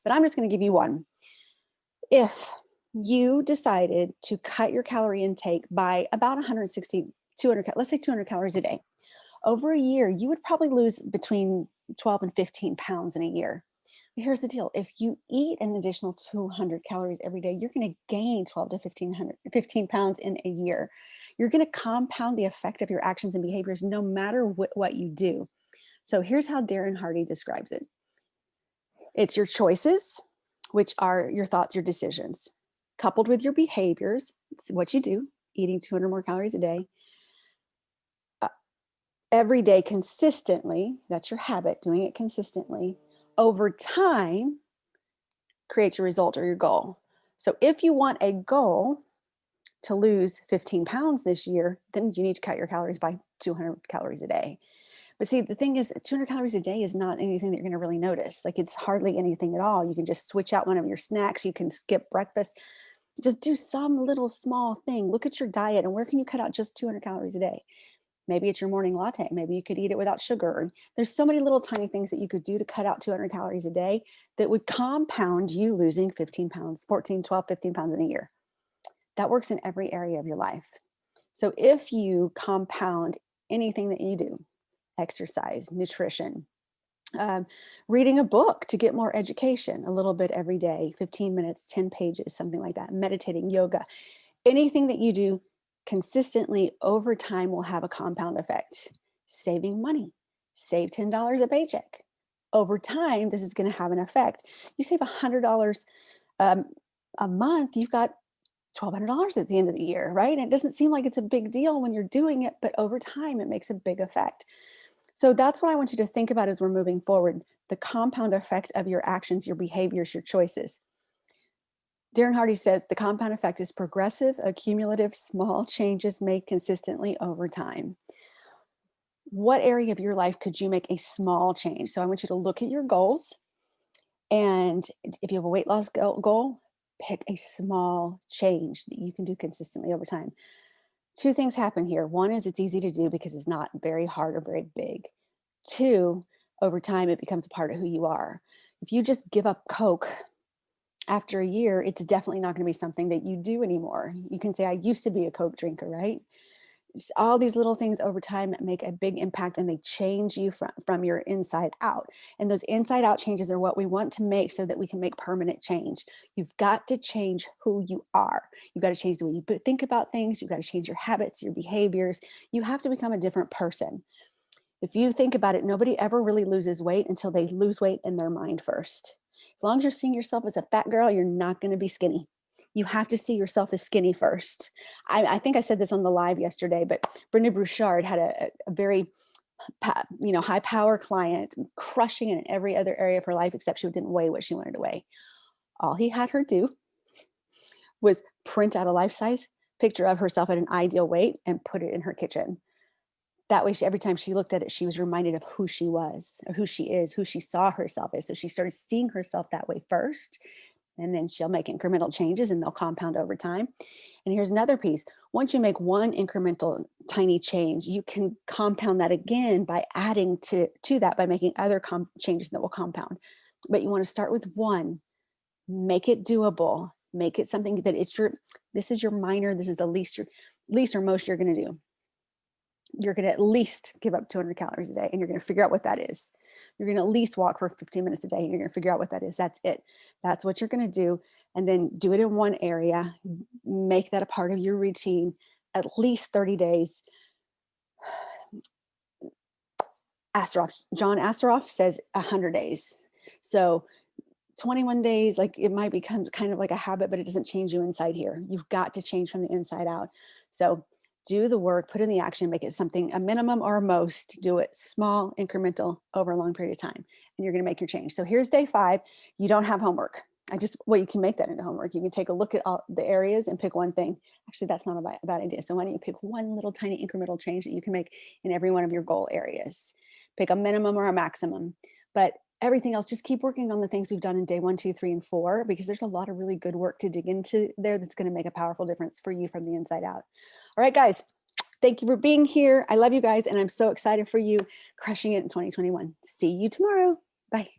but I'm just going to give you one. If you decided to cut your calorie intake by about 160, 200, let's say 200 calories a day, over a year, you would probably lose between 12 and 15 pounds in a year. But here's the deal. If you eat an additional 200 calories every day, you're going to gain 12 to 15 pounds in a year. You're going to compound the effect of your actions and behaviors no matter what you do. So here's how Darren Hardy describes it. It's your choices, which are your thoughts, your decisions, coupled with your behaviors, what you do, eating 200 more calories a day, every day consistently, that's your habit, doing it consistently, over time creates your result or your goal. So if you want a goal to lose 15 pounds this year, then you need to cut your calories by 200 calories a day. But see, the thing is, 200 calories a day is not anything that you're going to really notice. Like, it's hardly anything at all. You can just switch out one of your snacks. You can skip breakfast. Just do some little small thing. Look at your diet and where can you cut out just 200 calories a day? Maybe it's your morning latte. Maybe you could eat it without sugar. There's so many little tiny things that you could do to cut out 200 calories a day that would compound you losing 15 pounds, 14, 12, 15 pounds in a year. That works in every area of your life. So if you compound anything that you do, exercise, nutrition, reading a book to get more education a little bit every day, 15 minutes, 10 pages, something like that, meditating, yoga, anything that you do consistently over time will have a compound effect. Saving money, save $10 a paycheck. Over time, this is going to have an effect. You save $100 a month, you've got $1,200 at the end of the year, right? And it doesn't seem like it's a big deal when you're doing it, but over time, it makes a big effect. So that's what I want you to think about as we're moving forward, the compound effect of your actions, your behaviors, your choices. Darren Hardy says the compound effect is progressive, accumulative, small changes made consistently over time. What area of your life could you make a small change? So I want you to look at your goals. And if you have a weight loss goal, pick a small change that you can do consistently over time. Two things happen here. One is it's easy to do because it's not very hard or very big. Two, over time, it becomes a part of who you are. If you just give up Coke after a year, it's definitely not going to be something that you do anymore. You can say, I used to be a Coke drinker, right? All these little things over time make a big impact and they change you from your inside out. And those inside out changes are what we want to make so that we can make permanent change. You've got to change who you are. You've got to change the way you think about things. You've got to change your habits, your behaviors. You have to become a different person. If you think about it, nobody ever really loses weight until they lose weight in their mind first. As long as you're seeing yourself as a fat girl, you're not going to be skinny. You have to see yourself as skinny first. I think I said this on the live yesterday, but Brenda Bouchard had a very high power client, crushing it in every other area of her life, except she didn't weigh what she wanted to weigh. All he had her do was print out a life-size picture of herself at an ideal weight and put it in her kitchen. That way, every time she looked at it, she was reminded of who she was, or who she is, who she saw herself as. So she started seeing herself that way first, and then she'll make incremental changes and they'll compound over time. And here's another piece. Once you make one incremental tiny change, you can compound that again by adding to that, by making other changes that will compound. But you want to start with one, make it doable, make it something that this is your minor, this is the least or most you're going to do. You're going to at least give up 200 calories a day and you're going to figure out what that is. You're going to at least walk for 15 minutes a day and you're going to figure out what that is. That's it. That's what you're going to do. And then do it in one area, make that a part of your routine, at least 30 days. John Asseroff says 100 days. So 21 days, like it might become kind of like a habit, but it doesn't change you inside here. You've got to change from the inside out. So do the work, put in the action, make it something, a minimum or a most, do it small, incremental over a long period of time, and you're going to make your change. So here's day 5. You don't have homework. You can make that into homework. You can take a look at all the areas and pick one thing. Actually, that's not a bad idea. So why don't you pick one little tiny incremental change that you can make in every one of your goal areas? Pick a minimum or a maximum, but everything else, just keep working on the things we've done in day 1, 2, 3, and 4, because there's a lot of really good work to dig into there that's going to make a powerful difference for you from the inside out. All right, guys, thank you for being here. I love you guys, and I'm so excited for you crushing it in 2021. See you tomorrow. Bye.